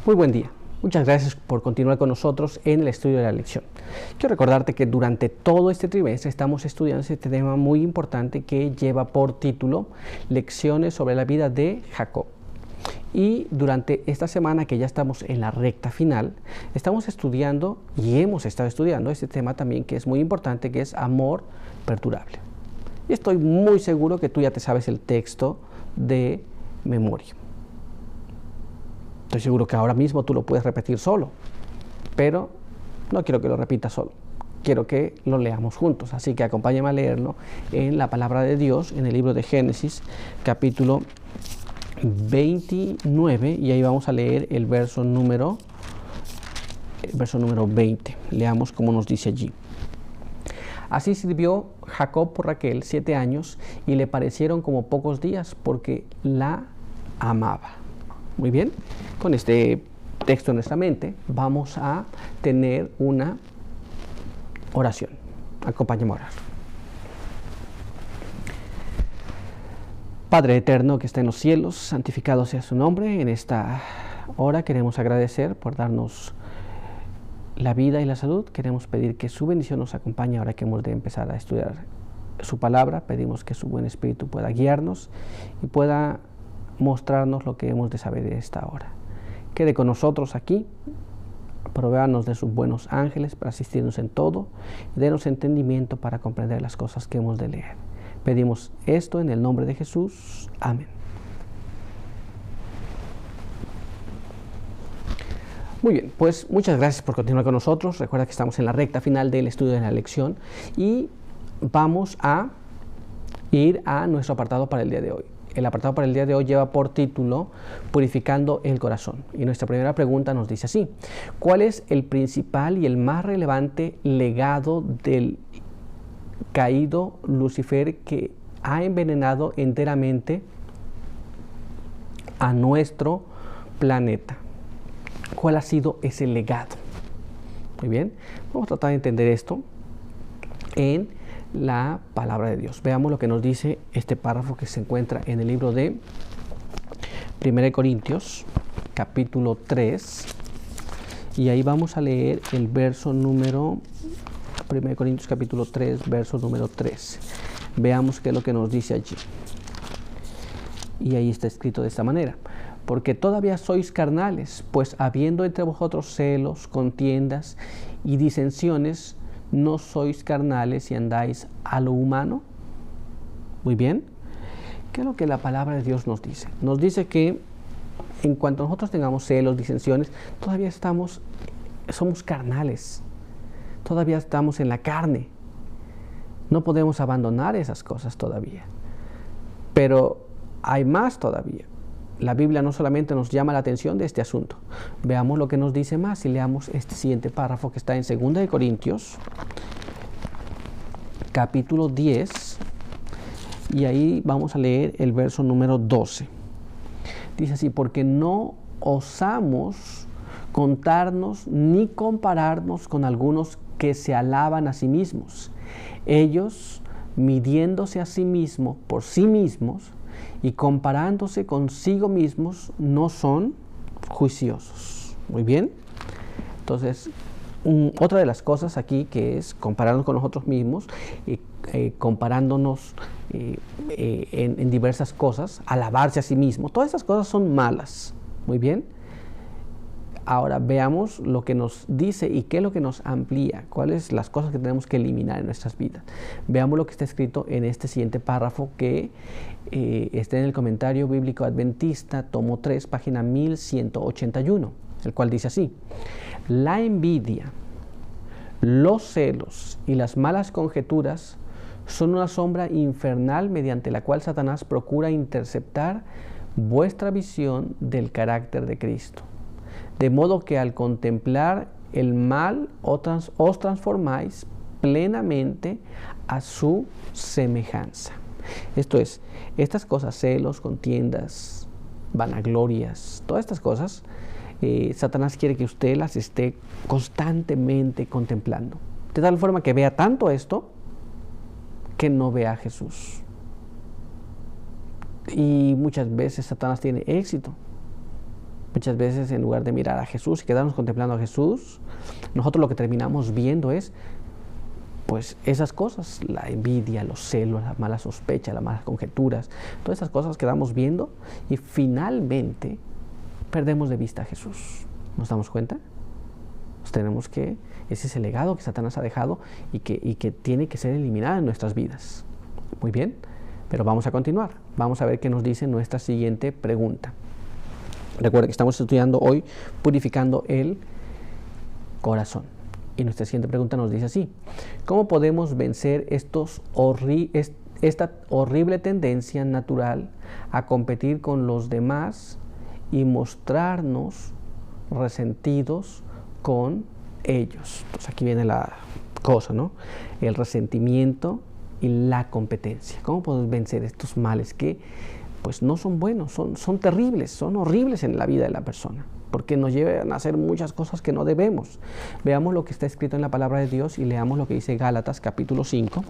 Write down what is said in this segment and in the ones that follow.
Muy buen día. Muchas gracias por continuar con nosotros en el estudio de la lección. Quiero recordarte que durante todo este trimestre estamos estudiando este tema muy importante que lleva por título Lecciones sobre la vida de Jacob. Y durante esta semana que ya estamos en la recta final, estamos estudiando y hemos estado estudiando este tema también que es muy importante, que es amor perdurable. Y estoy muy seguro que tú ya te sabes el texto de memoria. Estoy seguro que ahora mismo tú lo puedes repetir solo, pero no quiero que lo repitas solo. Quiero que lo leamos juntos, así que acompáñame a leerlo en la palabra de Dios, en el libro de Génesis, capítulo 29, y ahí vamos a leer el verso número 20. Leamos cómo nos dice allí. Así sirvió Jacob por Raquel 7 años y le parecieron como pocos días porque la amaba. Muy bien, con este texto en nuestra mente vamos a tener una oración. Acompáñame a orar. Padre eterno que está en los cielos, santificado sea su nombre. En esta hora queremos agradecer por darnos la vida y la salud. Queremos pedir que su bendición nos acompañe ahora que hemos de empezar a estudiar su palabra. Pedimos que su buen espíritu pueda guiarnos y pueda mostrarnos lo que hemos de saber de esta hora. Quede con nosotros aquí, provéanos de sus buenos ángeles para asistirnos en todo y denos entendimiento para comprender las cosas que hemos de leer. Pedimos esto en el nombre de Jesús. Amén. Muy bien, pues muchas gracias por continuar con nosotros. Recuerda que estamos en la recta final del estudio de la lección y vamos a ir a nuestro apartado para el día de hoy. El apartado para el día de hoy lleva por título Purificando el corazón. Y nuestra primera pregunta nos dice así: ¿cuál es el principal y el más relevante legado del caído Lucifer que ha envenenado enteramente a nuestro planeta? ¿Cuál ha sido ese legado? Muy bien, vamos a tratar de entender esto en la palabra de Dios. Veamos lo que nos dice este párrafo que se encuentra en el libro de 1 Corintios, capítulo 3, y ahí vamos a leer el verso número 1 Corintios capítulo 3, verso número 3. Veamos qué es lo que nos dice allí. Y ahí está escrito de esta manera: porque todavía sois carnales, pues habiendo entre vosotros celos, contiendas y disensiones, ¿no sois carnales y andáis a lo humano? Muy bien. ¿Qué es lo que la palabra de Dios nos dice? Nos dice que en cuanto nosotros tengamos celos, disensiones, todavía somos carnales. Todavía estamos en la carne. No podemos abandonar esas cosas todavía. Pero hay más todavía. La Biblia no solamente nos llama la atención de este asunto. Veamos lo que nos dice más y leamos este siguiente párrafo que está en 2 Corintios, capítulo 10, y ahí vamos a leer el verso número 12. Dice así: porque no osamos contarnos ni compararnos con algunos que se alaban a sí mismos. Ellos, midiéndose a sí mismos por sí mismos, y comparándose consigo mismos, no son juiciosos. Muy bien. Entonces, otra de las cosas aquí que es compararnos con nosotros mismos, comparándonos en diversas cosas, alabarse a sí mismo, todas esas cosas son malas. Muy bien. Ahora veamos lo que nos dice y qué es lo que nos amplía, cuáles las cosas que tenemos que eliminar en nuestras vidas. Veamos lo que está escrito en este siguiente párrafo que está en el Comentario Bíblico Adventista, tomo 3, página 1181, el cual dice así: la envidia, los celos y las malas conjeturas son una sombra infernal mediante la cual Satanás procura interceptar vuestra visión del carácter de Cristo. De modo que al contemplar el mal os transformáis plenamente a su semejanza. Esto es, estas cosas, celos, contiendas, vanaglorias, todas estas cosas, Satanás quiere que usted las esté constantemente contemplando. De tal forma que vea tanto esto que no vea a Jesús. Y muchas veces Satanás tiene éxito. Muchas veces, en lugar de mirar a Jesús y quedarnos contemplando a Jesús, nosotros lo que terminamos viendo es pues esas cosas, la envidia, los celos, las malas sospechas, las malas conjeturas, todas esas cosas que vamos viendo y finalmente perdemos de vista a Jesús. ¿Nos damos cuenta? Pues tenemos que, ese es el legado que Satanás ha dejado y que tiene que ser eliminado en nuestras vidas. Muy bien, pero vamos a continuar. Vamos a ver qué nos dice nuestra siguiente pregunta. Recuerda que estamos estudiando hoy purificando el corazón. Y nuestra siguiente pregunta nos dice así: ¿cómo podemos vencer esta horrible tendencia natural a competir con los demás y mostrarnos resentidos con ellos? Entonces aquí viene la cosa, ¿no? El resentimiento y la competencia. ¿Cómo podemos vencer estos males que pues no son buenos, son terribles, son horribles en la vida de la persona? Porque nos llevan a hacer muchas cosas que no debemos. Veamos lo que está escrito en la palabra de Dios y leamos lo que dice Gálatas capítulo 5.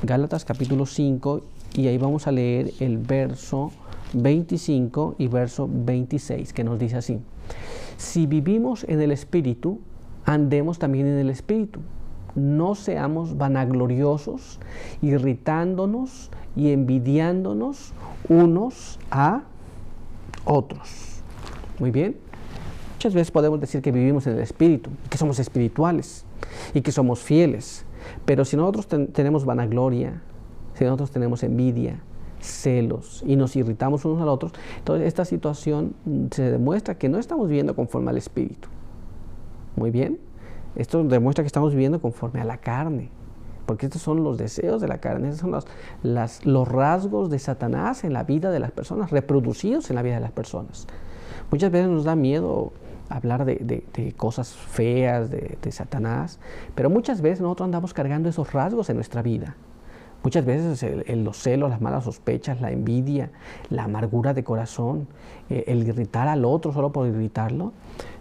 Gálatas capítulo 5, y ahí vamos a leer el verso 25 y verso 26, que nos dice así: si vivimos en el Espíritu, andemos también en el Espíritu. No seamos vanagloriosos, irritándonos y envidiándonos unos a otros. Muy bien. Muchas veces podemos decir que vivimos en el Espíritu, que somos espirituales y que somos fieles. Pero si nosotros tenemos vanagloria, si nosotros tenemos envidia, celos y nos irritamos unos a los otros, entonces esta situación se demuestra que no estamos viviendo conforme al Espíritu. Muy bien. Esto demuestra que estamos viviendo conforme a la carne. Porque estos son los deseos de la carne, estos son los rasgos de Satanás en la vida de las personas, reproducidos en la vida de las personas. Muchas veces nos da miedo hablar de cosas feas, de Satanás, pero muchas veces nosotros andamos cargando esos rasgos en nuestra vida. Muchas veces los celos, las malas sospechas, la envidia, la amargura de corazón, el irritar al otro solo por irritarlo,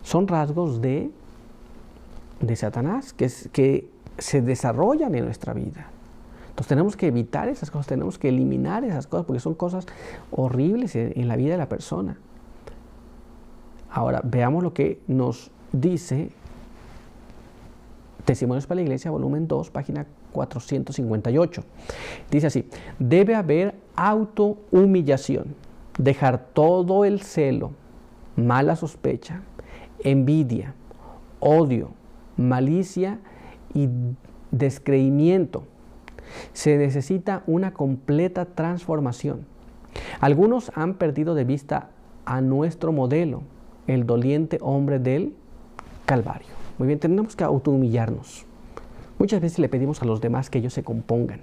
son rasgos de Satanás que se desarrollan en nuestra vida. Entonces tenemos que evitar esas cosas, tenemos que eliminar esas cosas, porque son cosas horribles en la vida de la persona. Ahora, veamos lo que nos dice Testimonios para la Iglesia, volumen 2, página 458. Dice así: debe haber autohumillación, dejar todo el celo, mala sospecha, envidia, odio, malicia y descreimiento. Se necesita una completa transformación. Algunos han perdido de vista a nuestro modelo, el doliente hombre del Calvario. Muy bien, tenemos que autohumillarnos. Muchas veces le pedimos a los demás que ellos se compongan.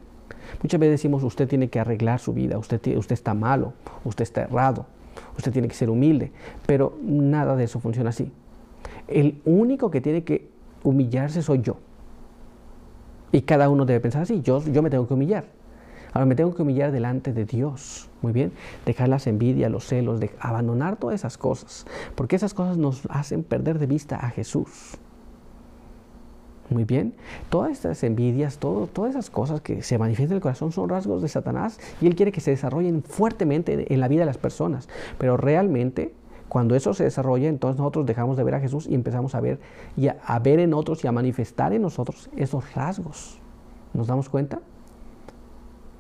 Muchas veces decimos: usted tiene que arreglar su vida, usted está malo, usted está errado, usted tiene que ser humilde. Pero nada de eso funciona así. El único que tiene que humillarse soy yo. Y cada uno debe pensar así: yo me tengo que humillar. Ahora me tengo que humillar delante de Dios. Muy bien, dejar las envidias, los celos, abandonar todas esas cosas, porque esas cosas nos hacen perder de vista a Jesús. Muy bien, todas estas envidias, todas esas cosas que se manifiestan en el corazón son rasgos de Satanás, y él quiere que se desarrollen fuertemente en la vida de las personas. Pero realmente, cuando eso se desarrolla, entonces nosotros dejamos de ver a Jesús y empezamos a ver en otros y a manifestar en nosotros esos rasgos. ¿Nos damos cuenta?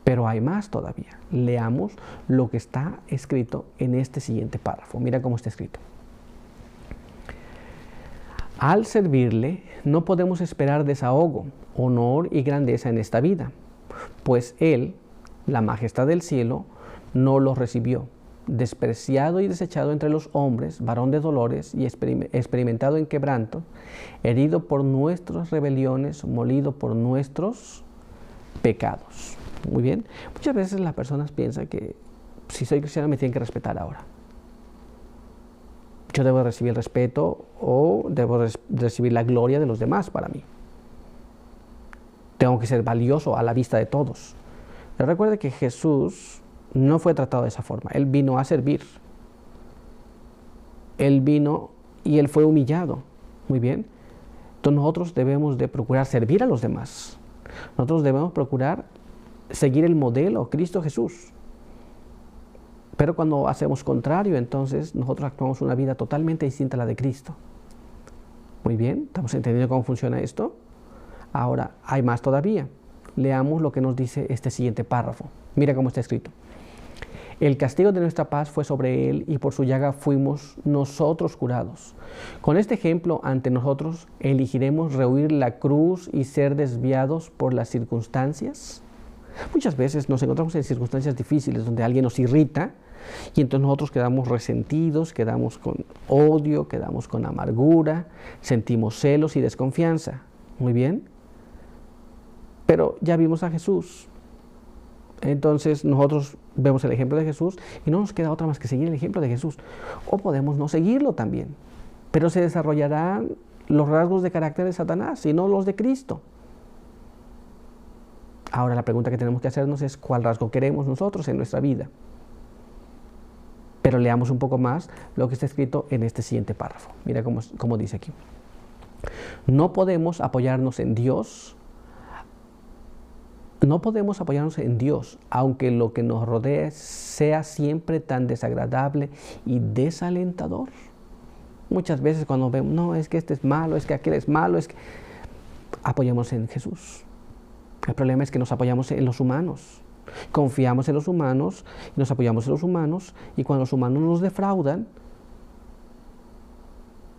Pero hay más todavía. Leamos lo que está escrito en este siguiente párrafo. Mira cómo está escrito. Al servirle, no podemos esperar desahogo, honor y grandeza en esta vida, pues Él, la majestad del cielo, no los recibió. Despreciado y desechado entre los hombres, varón de dolores y experimentado en quebranto, herido por nuestras rebeliones, molido por nuestros pecados. Muy bien. Muchas veces las personas piensan que si soy cristiano me tienen que respetar ahora. Yo debo recibir el respeto o debo recibir la gloria de los demás para mí. Tengo que ser valioso a la vista de todos. Pero recuerde que Jesús no fue tratado de esa forma. Él vino a servir. Él vino y Él fue humillado. Muy bien. Entonces nosotros debemos de procurar servir a los demás. Nosotros debemos procurar seguir el modelo, Cristo Jesús. Pero cuando hacemos contrario, entonces nosotros actuamos una vida totalmente distinta a la de Cristo. Muy bien, ¿estamos entendiendo cómo funciona esto? Ahora, hay más todavía. Leamos lo que nos dice este siguiente párrafo. Mira cómo está escrito. El castigo de nuestra paz fue sobre él y por su llaga fuimos nosotros curados. Con este ejemplo ante nosotros, ¿elegiremos rehuir la cruz y ser desviados por las circunstancias? Muchas veces nos encontramos en circunstancias difíciles donde alguien nos irrita y entonces nosotros quedamos resentidos, quedamos con odio, quedamos con amargura, sentimos celos y desconfianza. Muy bien. Pero ya vimos a Jesús. Entonces nosotros vemos el ejemplo de Jesús y no nos queda otra más que seguir el ejemplo de Jesús. O podemos no seguirlo también, pero se desarrollarán los rasgos de carácter de Satanás y no los de Cristo. Ahora la pregunta que tenemos que hacernos es ¿cuál rasgo queremos nosotros en nuestra vida? Pero leamos un poco más lo que está escrito en este siguiente párrafo. Mira cómo dice aquí. No podemos apoyarnos en Dios. No podemos apoyarnos en Dios, aunque lo que nos rodea sea siempre tan desagradable y desalentador. Muchas veces cuando vemos, no, es que este es malo, es que aquel es malo, es que... apoyamos en Jesús. El problema es que nos apoyamos en los humanos. Confiamos en los humanos, y nos apoyamos en los humanos, y cuando los humanos nos defraudan,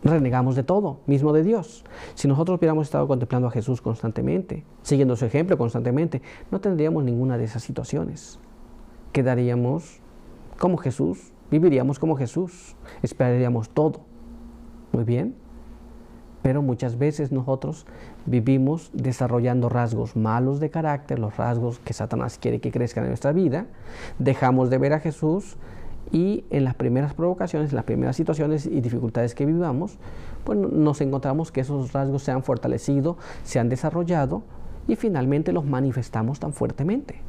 renegamos de todo, mismo de Dios. Si nosotros hubiéramos estado contemplando a Jesús constantemente, siguiendo su ejemplo constantemente, no tendríamos ninguna de esas situaciones. Quedaríamos como Jesús, viviríamos como Jesús, esperaríamos todo. Muy bien. Pero muchas veces nosotros vivimos desarrollando rasgos malos de carácter, los rasgos que Satanás quiere que crezcan en nuestra vida, dejamos de ver a Jesús y en las primeras provocaciones, en las primeras situaciones y dificultades que vivamos, pues nos encontramos que esos rasgos se han fortalecido, se han desarrollado y finalmente los manifestamos tan fuertemente.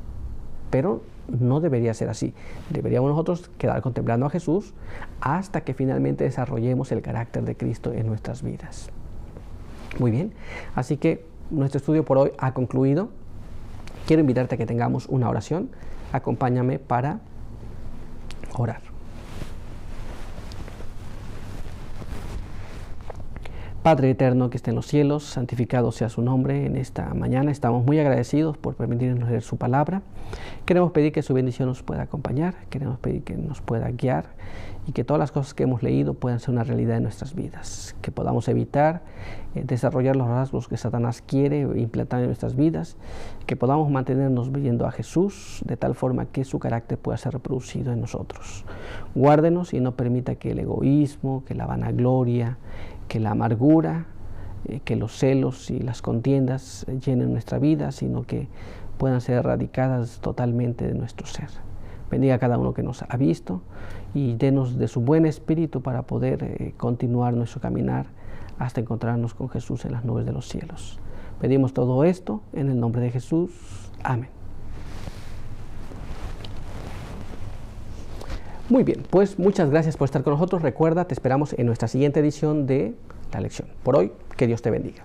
Pero no debería ser así. Deberíamos nosotros quedar contemplando a Jesús hasta que finalmente desarrollemos el carácter de Cristo en nuestras vidas. Muy bien, así que nuestro estudio por hoy ha concluido. Quiero invitarte a que tengamos una oración. Acompáñame para orar. Padre eterno que esté en los cielos, santificado sea su nombre. En esta mañana estamos muy agradecidos por permitirnos leer su palabra. Queremos pedir que su bendición nos pueda acompañar, queremos pedir que nos pueda guiar y que todas las cosas que hemos leído puedan ser una realidad en nuestras vidas, que podamos evitar desarrollar los rasgos que Satanás quiere implantar en nuestras vidas, que podamos mantenernos viendo a Jesús de tal forma que su carácter pueda ser reproducido en nosotros. Guárdenos y no permita que el egoísmo, que la vanagloria, que la amargura, que los celos y las contiendas llenen nuestra vida, sino que puedan ser erradicadas totalmente de nuestro ser. Bendiga a cada uno que nos ha visto y denos de su buen espíritu para poder continuar nuestro caminar hasta encontrarnos con Jesús en las nubes de los cielos. Pedimos todo esto en el nombre de Jesús. Amén. Muy bien, pues muchas gracias por estar con nosotros. Recuerda, te esperamos en nuestra siguiente edición de la lección. Por hoy, que Dios te bendiga.